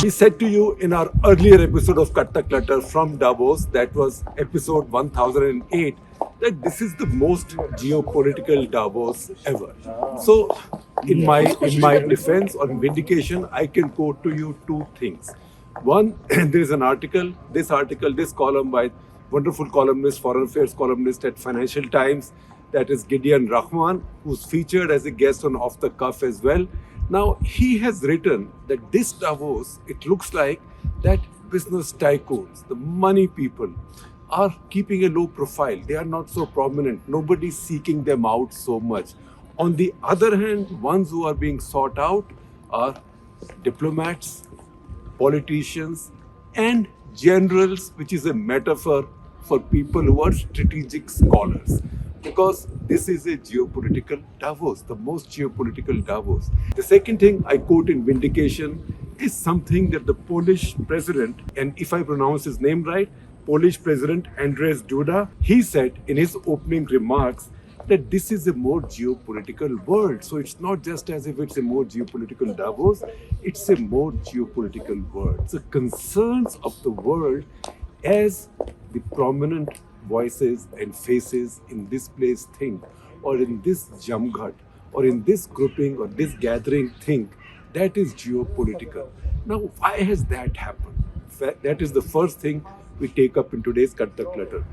We said to you in our earlier episode of Cut The Clutter from Davos, that was episode 1008, that this is the most geopolitical Davos ever. So, in my defense or vindication, I can quote to you two things. One, there is an article, this column by wonderful columnist, foreign affairs columnist at Financial Times, that is Gideon Rahman, who's featured as a guest on Off the Cuff as well. Now, he has written that this Davos, it looks like that business tycoons, the money people, are keeping a low profile. They are not so prominent. Nobody's seeking them out so much. On the other hand, ones who are being sought out are diplomats, politicians, and generals, which is a metaphor for people who are strategic scholars. Because this is a geopolitical Davos, the most geopolitical Davos. The second thing I quote in vindication is something that the Polish president, and if I pronounce his name right, Polish President Andrzej Duda, he said in his opening remarks that this is a more geopolitical world. So it's not just as if it's a more geopolitical Davos, it's a more geopolitical world. The concerns of the world as the prominent voices and faces in this place think, or in this jamghat, or in this grouping or this gathering think, that is geopolitical. Now, why has that happened? That is the first thing we take up in today's Cut the Clutter.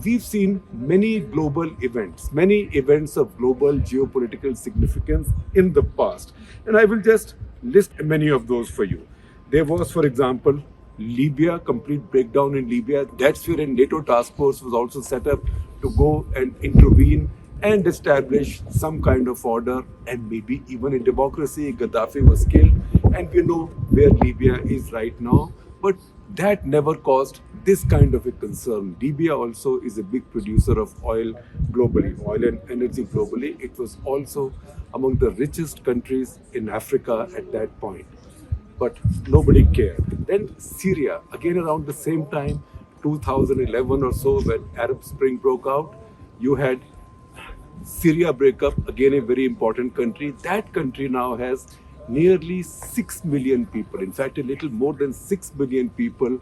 We've seen many global events, many events of global geopolitical significance in the past. And I will just list many of those for you. There was, for example, Libya, complete breakdown in Libya. That's where a NATO task force was also set up to go and intervene and establish some kind of order and maybe even a democracy. Gaddafi was killed, and we know where Libya is right now. But that never caused this kind of a concern. Libya also is a big producer of oil globally, oil and energy globally. It was also among the richest countries in Africa at that point. But nobody cared. Then Syria, again around the same time, 2011 or so, when Arab Spring broke out, you had Syria breakup, again a very important country. That country now has nearly 6 million people, in fact, a little more than 6 million people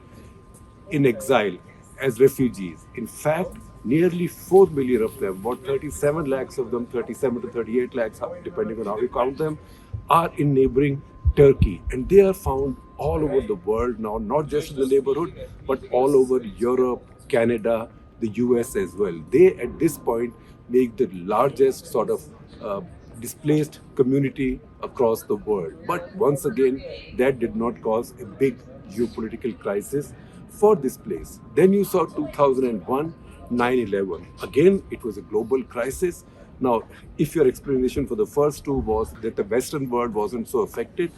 in exile as refugees. In fact, nearly 4 million of them, about 37 lakhs of them, 37 to 38 lakhs, depending on how you count them, are in neighboring Turkey. And they are found all over the world now, not just in the neighborhood, but all over Europe, Canada, the US as well. They, at this point, make the largest sort of displaced community across the world. But once again, that did not cause a big geopolitical crisis for this place. Then you saw 2001, 9/11. Again, it was a global crisis. Now, if your explanation for the first two was that the Western world wasn't so affected,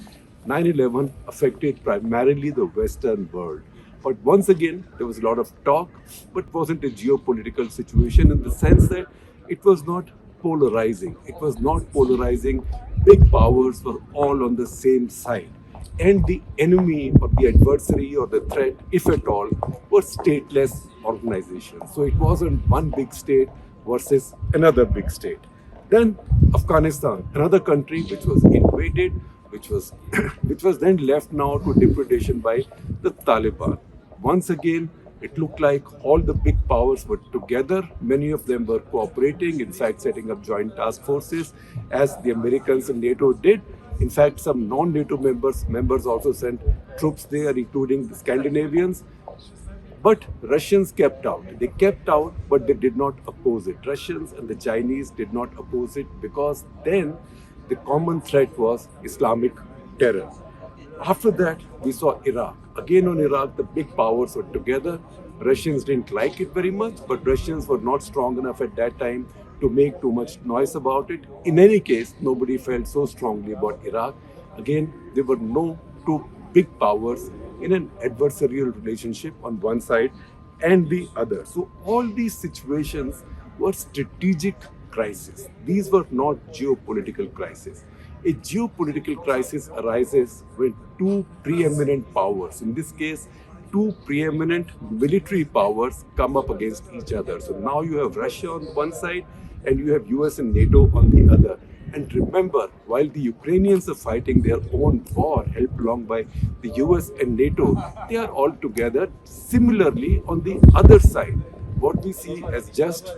9/11 affected primarily the Western world. But once again, there was a lot of talk, but it wasn't a geopolitical situation in the sense that it was not polarizing. It was not polarizing. Big powers were all on the same side. And the enemy or the adversary or the threat, if at all, were stateless organizations. So it wasn't one big state versus another big state. Then Afghanistan, another country which was invaded, which was which was then left now to depredation by the Taliban. Once again, it looked like all the big powers were together. Many of them were cooperating, in fact, setting up joint task forces, as the Americans and NATO did. In fact, some non-NATO members also sent troops there, including the Scandinavians. But Russians kept out. They kept out, but they did not oppose it. Russians and the Chinese did not oppose it because then the common threat was Islamic terror. After that, we saw Iraq. Again on Iraq, the big powers were together. Russians didn't like it very much, but Russians were not strong enough at that time to make too much noise about it. In any case, nobody felt so strongly about Iraq. Again, there were no two big powers in an adversarial relationship on one side and the other. So all these situations were strategic crises. These were not geopolitical crises. A geopolitical crisis arises when two preeminent powers, in this case, two preeminent military powers, come up against each other. So now you have Russia on one side and you have US and NATO on the other. And remember, while the Ukrainians are fighting their own war, helped along by the US and NATO, they are all together similarly on the other side. What we see as just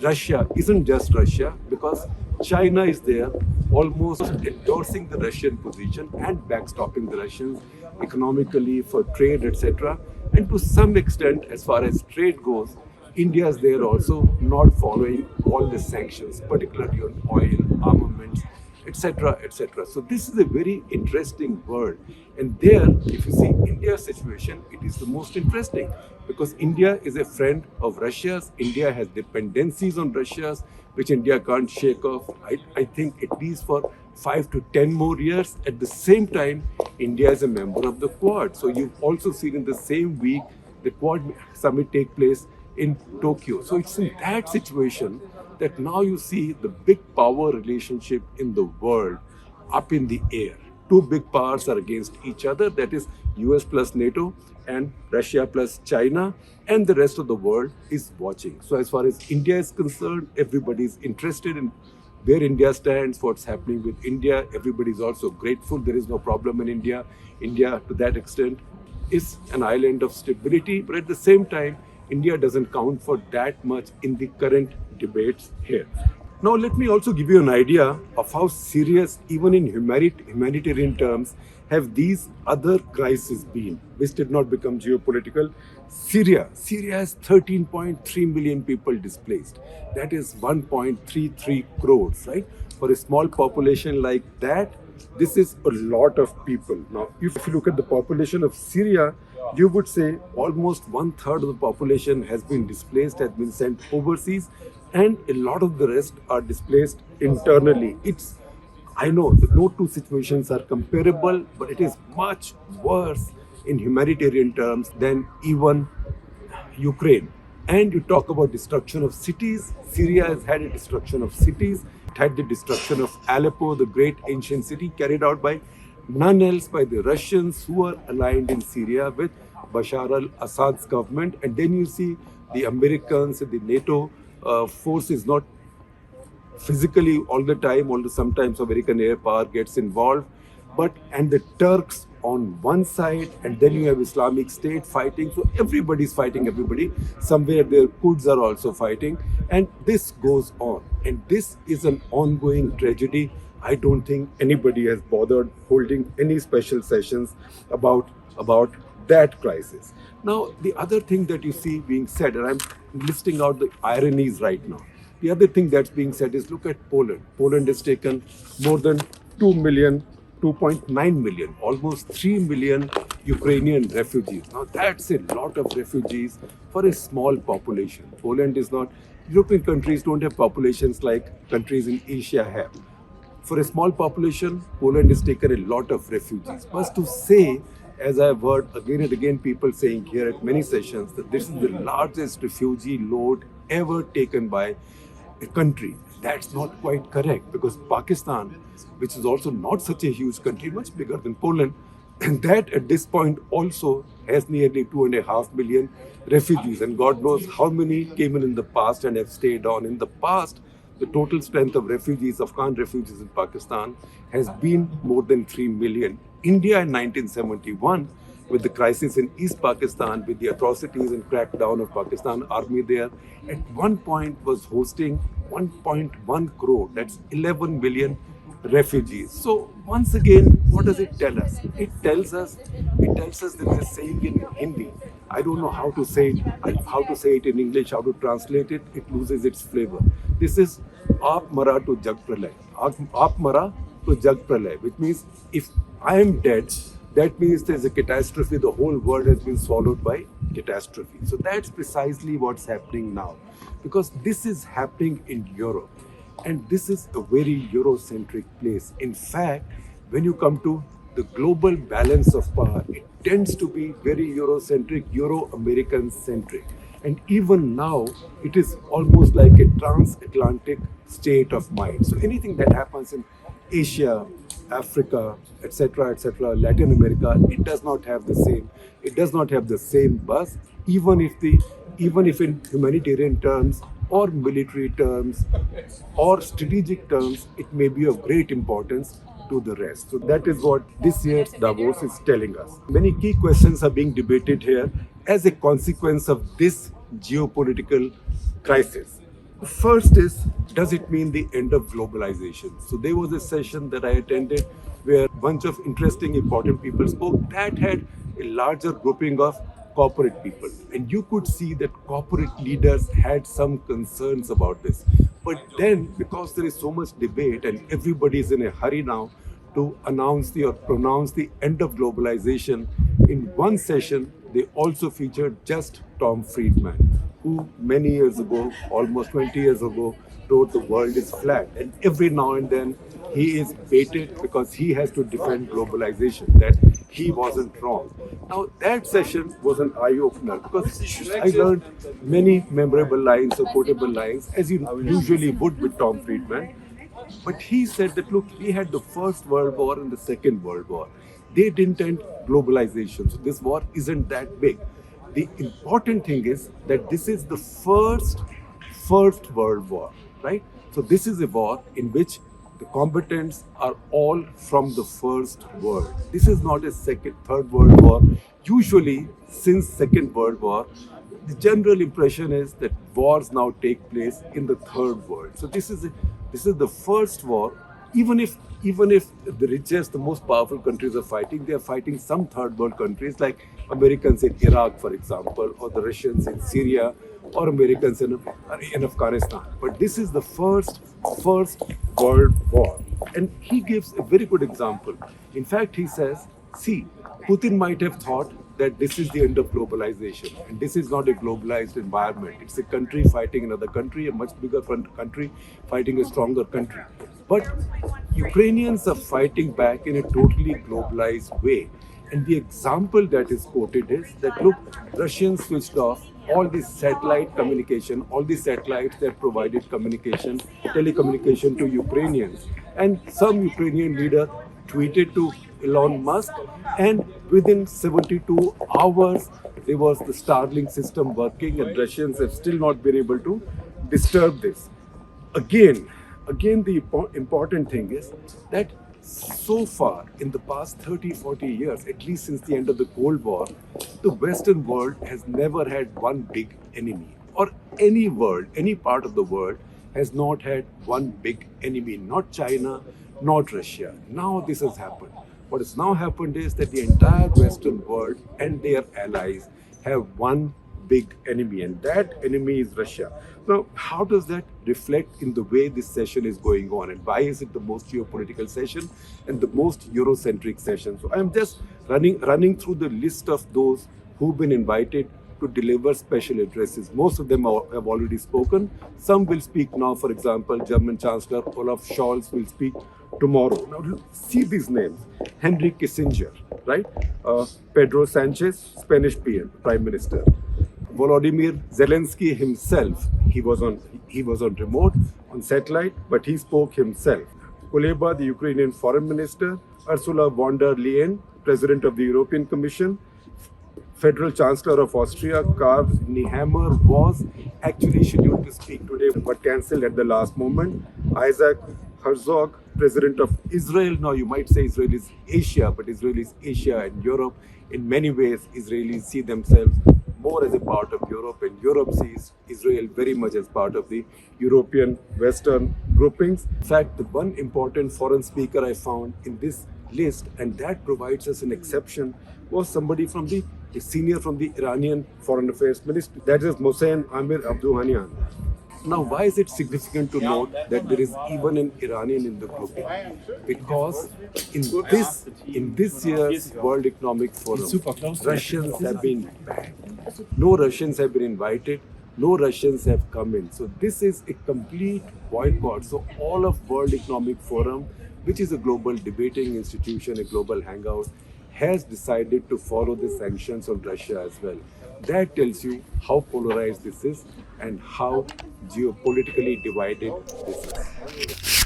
Russia isn't just Russia, because China is there almost endorsing the Russian position and backstopping the Russians economically for trade, etc. And to some extent, as far as trade goes, India is there also, not following all the sanctions, particularly on oil, armaments, etc., etc. So this is a very interesting world. And there, if you see India's situation, it is the most interesting, because India is a friend of Russia's. India has dependencies on Russia's, which India can't shake off. I think at least for 5 to 10 more years. At the same time, India is a member of the Quad. So you've also seen in the same week the Quad summit take place in Tokyo. So it's in that situation that now you see the big power relationship in the world up in the air. Two big powers are against each other, that is US plus NATO and Russia plus China, and the rest of the world is watching. So as far as India is concerned, everybody is interested in where India stands, what's happening with India. Everybody is also grateful. There is no problem in India. India, to that extent, is an island of stability, but at the same time, India doesn't count for that much in the current debates here. Now, let me also give you an idea of how serious, even in humanitarian terms, have these other crises been, which did not become geopolitical. Syria has 13.3 million people displaced. That is 1.33 crores, right? For a small population like that, this is a lot of people. Now, if you look at the population of Syria, you would say almost 1/3 of the population has been displaced, has been sent overseas, and a lot of the rest are displaced internally. I know that no two situations are comparable, but it is much worse in humanitarian terms than even Ukraine. And you talk about destruction of cities. Syria has had a destruction of cities. It had the destruction of Aleppo, the great ancient city, carried out by none else by the Russians, who are aligned in Syria with Bashar al-Assad's government. And then you see the Americans and the NATO forces not physically all the time, although sometimes American air power gets involved, and the Turks on one side, and then you have Islamic State fighting. So everybody's fighting everybody. Somewhere their Kurds are also fighting, and this goes on. And this is an ongoing tragedy. I don't think anybody has bothered holding any special sessions about that crisis. Now, the other thing that you see being said, and I'm listing out the ironies right now. The other thing that's being said is, look at Poland. Poland has taken more than 2 million, 2.9 million, almost 3 million Ukrainian refugees. Now, that's a lot of refugees for a small population. Poland is not, European countries don't have populations like countries in Asia have. For a small population, Poland has taken a lot of refugees. But to say, as I've heard again and again people saying here at many sessions, that this is the largest refugee load ever taken by a country, that's not quite correct, because Pakistan, which is also not such a huge country, much bigger than Poland, and that at this point also has nearly 2.5 million refugees, and God knows how many came in the past and have stayed on. In the past, the total strength of refugees, Afghan refugees in Pakistan, has been more than 3 million. India in 1971, with the crisis in East Pakistan, with the atrocities and crackdown of Pakistan army there, at one point was hosting 1.1 crore, that's 11 million refugees. So once again, what does it tell us? It tells us there is a saying in Hindi. I don't know how to say it in English, how to translate it. It loses its flavor. This is "Aap mara to jag pralay." Aap mara to jag pralay, which means if I am dead, that means there's a catastrophe. The whole world has been swallowed by catastrophe. So that's precisely what's happening now, because this is happening in Europe. And this is a very Eurocentric place. In fact, when you come to the global balance of power, it tends to be very Eurocentric, Euro-American centric. And even now, it is almost like a transatlantic state of mind. So anything that happens in Asia, Africa, etc., Latin America, it does not have the same buzz, even if in humanitarian terms, or military terms or strategic terms, it may be of great importance to the rest. So that is what this year's Davos is telling us. Many key questions are being debated here as a consequence of this geopolitical crisis. First is, does it mean the end of globalization? So there was a session that I attended where a bunch of interesting, important people spoke that had a larger grouping of corporate people. And you could see that corporate leaders had some concerns about this. But then, because there is so much debate and everybody is in a hurry now to announce the or pronounce the end of globalization, in one session, they also featured just Tom Friedman, who many years ago, almost 20 years ago, wrote the world is flat. And every now and then he is baited because he has to defend globalization, that he wasn't wrong. Now that session was an eye-opener because I learned many memorable lines or quotable lines, as you usually would with Tom Friedman. But he said that, look, we had the First World War and the Second World War. They didn't end globalization. So this war isn't that big. The important thing is that this is the First World War, right? So this is a war in which the combatants are all from the First World. This is not a Third World War. Usually, since Second World War, the general impression is that wars now take place in the Third World. So this is the first war. Even if the richest, the most powerful countries are fighting, they are fighting some Third World countries like Americans in Iraq, for example, or the Russians in Syria, or Americans in Afghanistan. But this is the First World War. And he gives a very good example. In fact, he says, see, Putin might have thought that this is the end of globalization. And this is not a globalized environment. It's a country fighting another country, a much bigger country fighting a stronger country. But Ukrainians are fighting back in a totally globalized way. And the example that is quoted is that, look, Russians switched off all this satellite communication, all these satellites that provided communication, telecommunication to Ukrainians. And some Ukrainian leader tweeted to Elon Musk, and within 72 hours, there was the Starlink system working, and Russians have still not been able to disturb this. Again, the important thing is that so far in the past 30, 40 years, at least since the end of the Cold War, the Western world has never had one big enemy. Or any part of the world has not had one big enemy, not China, not Russia. Now this has happened. What has now happened is that the entire Western world and their allies have one big enemy, and that enemy is Russia. Now, how does that reflect in the way this session is going on, and why is it the most geopolitical session and the most Eurocentric session? So I'm just running through the list of those who've been invited to deliver special addresses. Most of them have already spoken. Some will speak now. For example, German Chancellor Olaf Scholz will speak tomorrow. Now, see these names: Henry Kissinger, right? Pedro Sanchez, Spanish Prime Minister. Volodymyr Zelensky himself, he was on remote, on satellite, but he spoke himself. Kuleba, the Ukrainian Foreign Minister. Ursula von der Leyen, President of the European Commission. Federal Chancellor of Austria, Karl Nehammer, was actually scheduled to speak today but cancelled at the last moment. Isaac Herzog, President of Israel. Now you might say Israel is Asia, but Israel is Asia and Europe. In many ways, Israelis see themselves more as a part of Europe, and Europe sees Israel very much as part of the European Western groupings. In fact, the one important foreign speaker I found in this list, and that provides us an exception, was somebody a senior from the Iranian Foreign Affairs Ministry. That is Mohsen Amir Abduhanian. Now, why is it significant to note that there is even an Iranian in the grouping? Because in this year's World Economic Forum, Russians have been banned. No Russians have been invited. No Russians have come in. So this is a complete boycott. So all of World Economic Forum, which is a global debating institution, a global hangout, has decided to follow the sanctions on Russia as well. That tells you how polarized this is and how geopolitically divided this is.